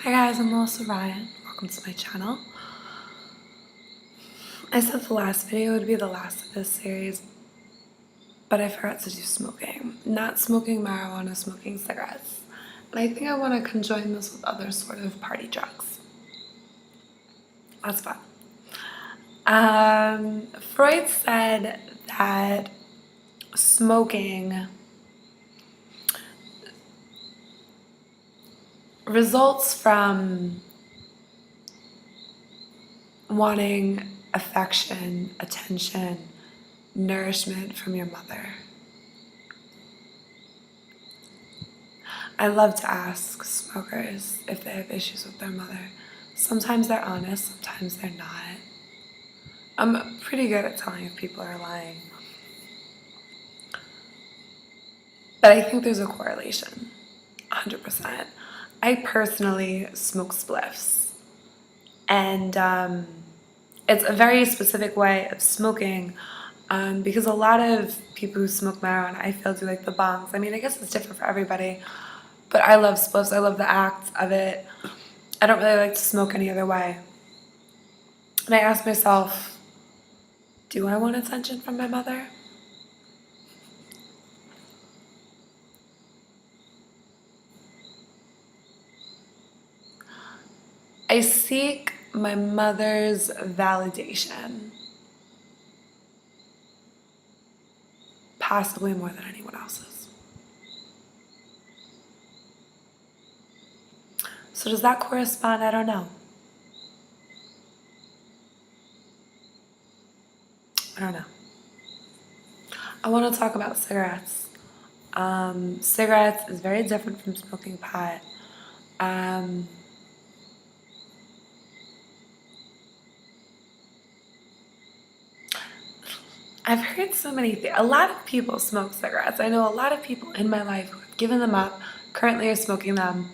Hi guys, I'm Melissa Ryan. Welcome to my channel. I said the last video would be the last of this series, but I forgot to do smoking. Not smoking marijuana, smoking cigarettes. And I think I want to conjoin this with other sort of party drugs. That's fun. Freud said that smoking results from wanting affection, attention, nourishment from your mother. I love to ask smokers if they have issues with their mother. Sometimes they're honest, sometimes they're not. I'm pretty good at telling if people are lying. But I think there's a correlation, 100%. I personally smoke spliffs. And it's a very specific way of smoking because a lot of people who smoke marijuana, I feel, do like the bongs. I mean, I guess it's different for everybody. But I love spliffs. I love the act of it. I don't really like to smoke any other way. And I ask myself, do I want attention from my mother? I seek my mother's validation, possibly more than anyone else's. So does that correspond? I don't know. I don't know. I want to talk about cigarettes. Cigarettes is very different from smoking pot. I've heard so many things. A lot of people smoke cigarettes. I know a lot of people in my life who have given them up, currently are smoking them.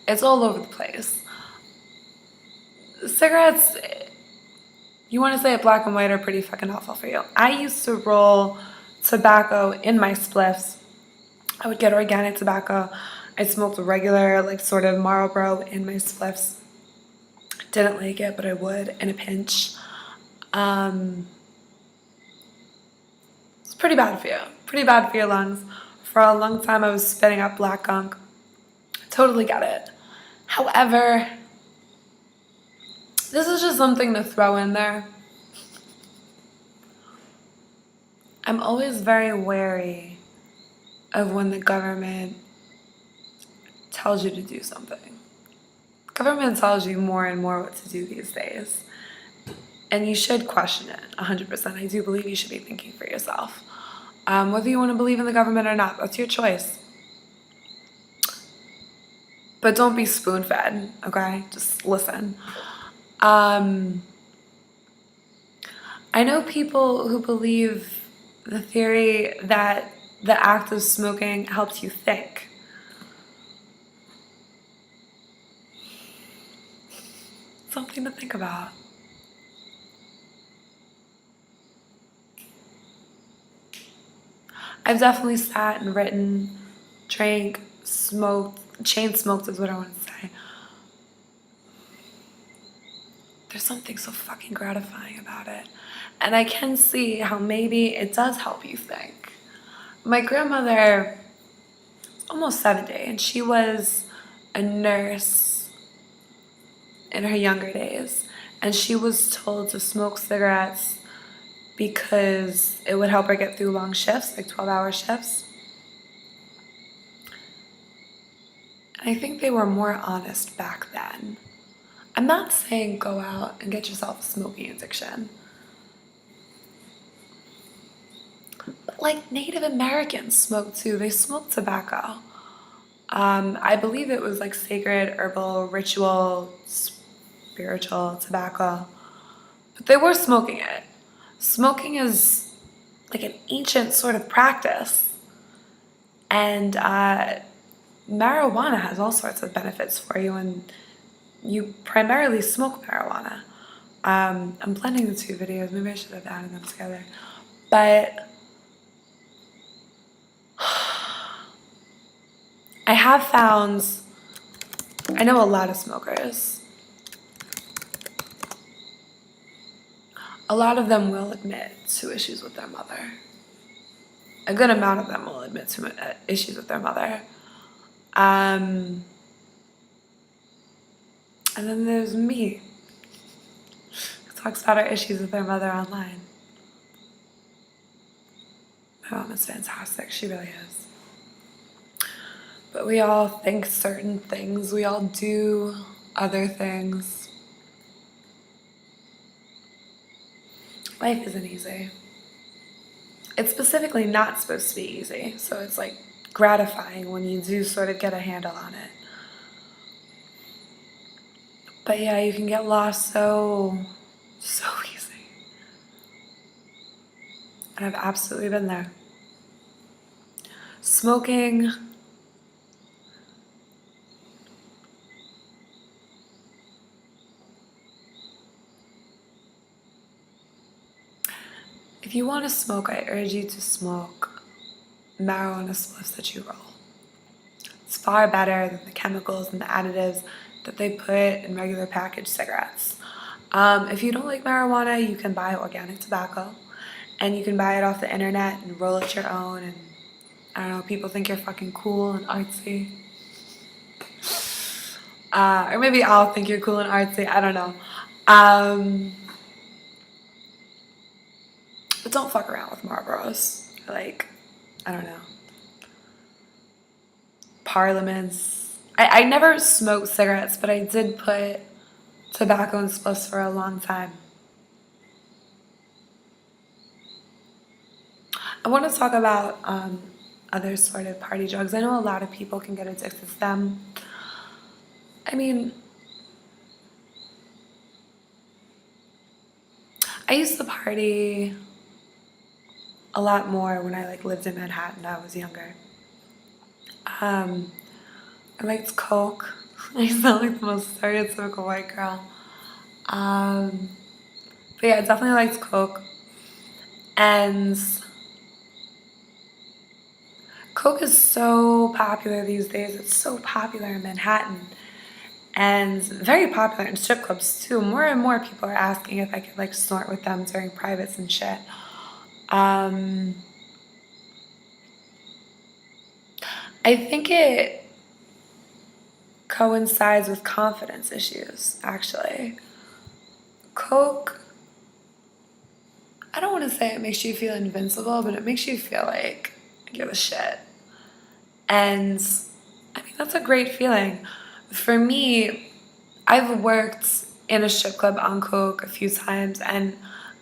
It's all over the place. Cigarettes, you want to say it black and white, are pretty fucking awful for you. I used to roll tobacco in my spliffs. I would get organic tobacco. I smoked a regular, like, sort of Marlboro in my spliffs. Didn't like it, but I would in a pinch. It's pretty bad for you. Pretty bad for your lungs. For a long time, I was spitting up black gunk. Totally get it. However, this is just something to throw in there. I'm always very wary of when the government tells you to do something. Government tells you more and more what to do these days. And you should question it, 100%. I do believe you should be thinking for yourself. Whether you want to believe in the government or not, that's your choice. But don't be spoon-fed, okay? Just listen. I know people who believe the theory that the act of smoking helps you think. Something to think about. I've definitely sat and written, drank, smoked, chain smoked is what I want to say. There's something so fucking gratifying about it. And I can see how maybe it does help you think. My grandmother is almost 70, and she was a nurse in her younger days. And she was told to smoke cigarettes because it would help her get through long shifts, like 12-hour shifts. And I think they were more honest back then. I'm not saying go out and get yourself a smoking addiction. But like Native Americans smoke too. They smoke tobacco. I believe it was like sacred, herbal, ritual, spiritual tobacco. But they were smoking it. Smoking is like an ancient sort of practice. And marijuana has all sorts of benefits for you, and you primarily smoke marijuana. I'm blending the two videos. Maybe I should have added them together. But I have found I know a lot of smokers. A lot of them will admit to issues with their mother. A good amount of them will admit to issues with their mother. And then there's me, who talks about her issues with her mother online. My mom is fantastic, she really is. But we all think certain things, we all do other things. Life isn't easy. It's specifically not supposed to be easy, so it's like gratifying when you do sort of get a handle on it. But yeah, you can get lost so easy. And I've absolutely been there. Smoking, if you want to smoke, I urge you to smoke marijuana spliffs that you roll. It's far better than the chemicals and the additives that they put in regular packaged cigarettes. If you don't like marijuana, you can buy organic tobacco, and you can buy it off the internet and roll it your own, and I don't know, people think you're fucking cool and artsy. Or maybe I'll think you're cool and artsy, I don't know. But don't fuck around with Marlboros. Like, I don't know. Parliaments. I never smoked cigarettes, but I did put tobacco in spliffs for a long time. I want to talk about other sort of party drugs. I know a lot of people can get addicted to them. I mean, I used to party a lot more when I lived in Manhattan. I was younger. I liked Coke. I sound like the most stereotypical white girl. But yeah, I definitely liked Coke. And Coke is so popular these days. It's so popular in Manhattan. And very popular in strip clubs too. More and more people are asking if I could snort with them during privates and shit. I think it coincides with confidence issues, actually. Coke, I don't want to say it makes you feel invincible, but it makes you feel like you give a shit. And I mean, that's a great feeling. For me, I've worked in a strip club on Coke a few times, and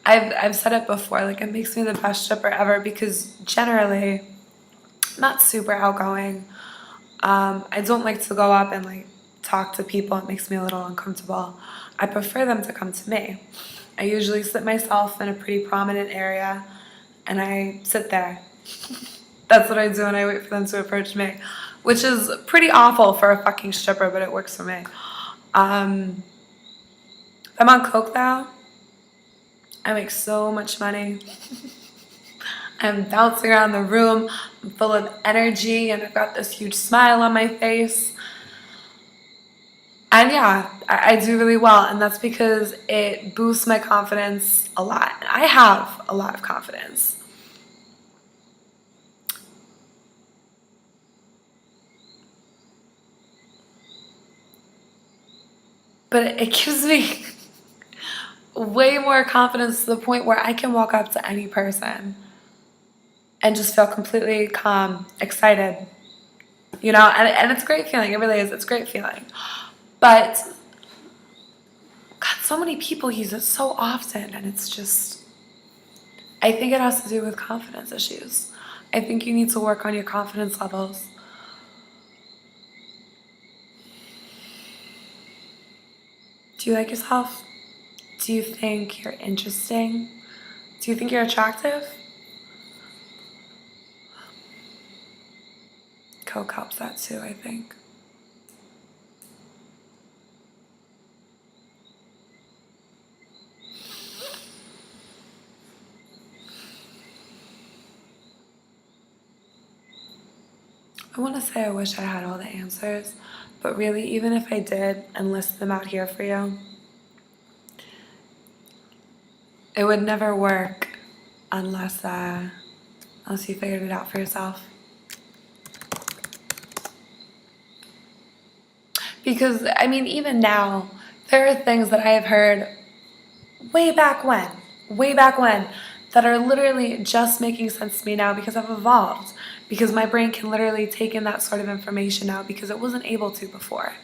I've said it before, it makes me the best stripper ever because generally, I'm not super outgoing. I don't like to go up and talk to people. It makes me a little uncomfortable. I prefer them to come to me. I usually sit myself in a pretty prominent area and I sit there. That's what I do, and I wait for them to approach me, which is pretty awful for a fucking stripper, but it works for me. I'm on Coke though. I make so much money. I'm bouncing around the room. I'm full of energy, and I've got this huge smile on my face. And yeah, I do really well, and that's because it boosts my confidence a lot. And I have a lot of confidence. But it gives me way more confidence to the point where I can walk up to any person and just feel completely calm, excited, and it's a great feeling. It really is. It's a great feeling. But God, so many people use it so often, and it's just, I think it has to do with confidence issues. I think you need to work on your confidence levels. Do you like yourself? Do you think you're interesting? Do you think you're attractive? Coke helps that too, I think. I want to say I wish I had all the answers, But really, even if I did and list them out here for you, it would never work unless you figured it out for yourself. Because, I mean, even now, there are things that I have heard way back when, that are literally just making sense to me now because I've evolved. Because my brain can literally take in that sort of information now because it wasn't able to before.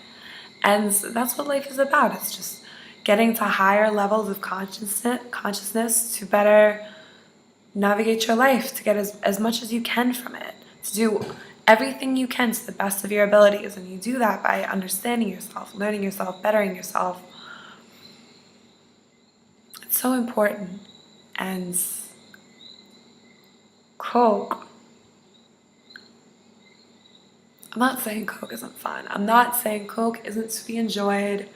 And that's what life is about. It's just getting to higher levels of consciousness to better navigate your life, to get as much as you can from it, to do everything you can to the best of your abilities. And you do that by understanding yourself, learning yourself, bettering yourself. It's so important. And Coke, I'm not saying Coke isn't fun. I'm not saying Coke isn't to be enjoyed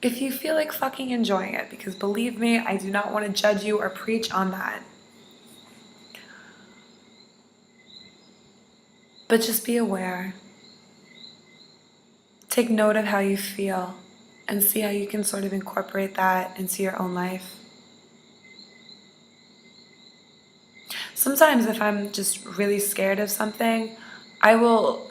if you feel like fucking enjoying it, because believe me, I do not want to judge you or preach on that. But just be aware. Take note of how you feel and see how you can sort of incorporate that into your own life. Sometimes if I'm just really scared of something, I will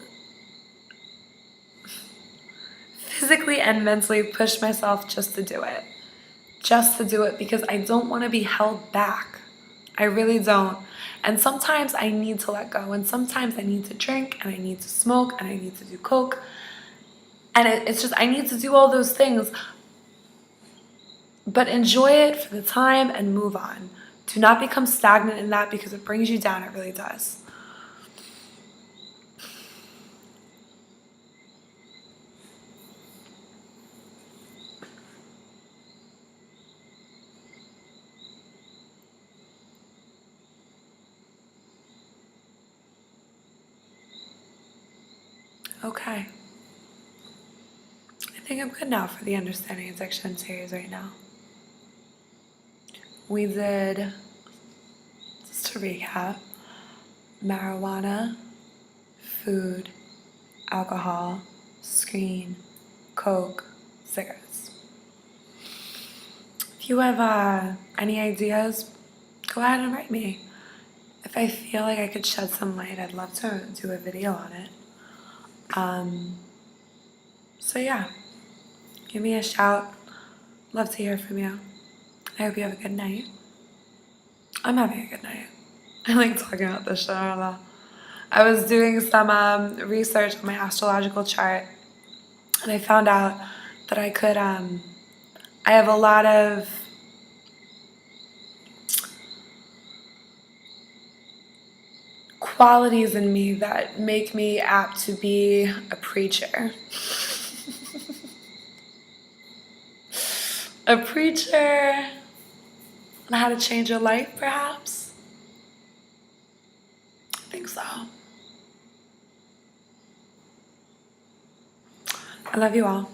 physically and mentally push myself just to do it. Just to do it because I don't want to be held back. I really don't. And sometimes I need to let go, and sometimes I need to drink, and I need to smoke, and I need to do coke. And it's just, I need to do all those things. But enjoy it for the time and move on. Do not become stagnant in that because it brings you down. It really does. Okay. I think I'm good now for the Understanding Addiction series right now. We did, just to recap, marijuana, food, alcohol, screen, coke, cigarettes. If you have any ideas, go ahead and write me. If I feel like I could shed some light, I'd love to do a video on it. So yeah, give me a shout. Love to hear from you. I hope you have a good night. I'm having a good night. I like talking about this shit, I don't know. I was doing some research on my astrological chart, and I found out that I could, I have a lot of qualities in me that make me apt to be a preacher. A preacher on how to change your life, perhaps? I think so. I love you all.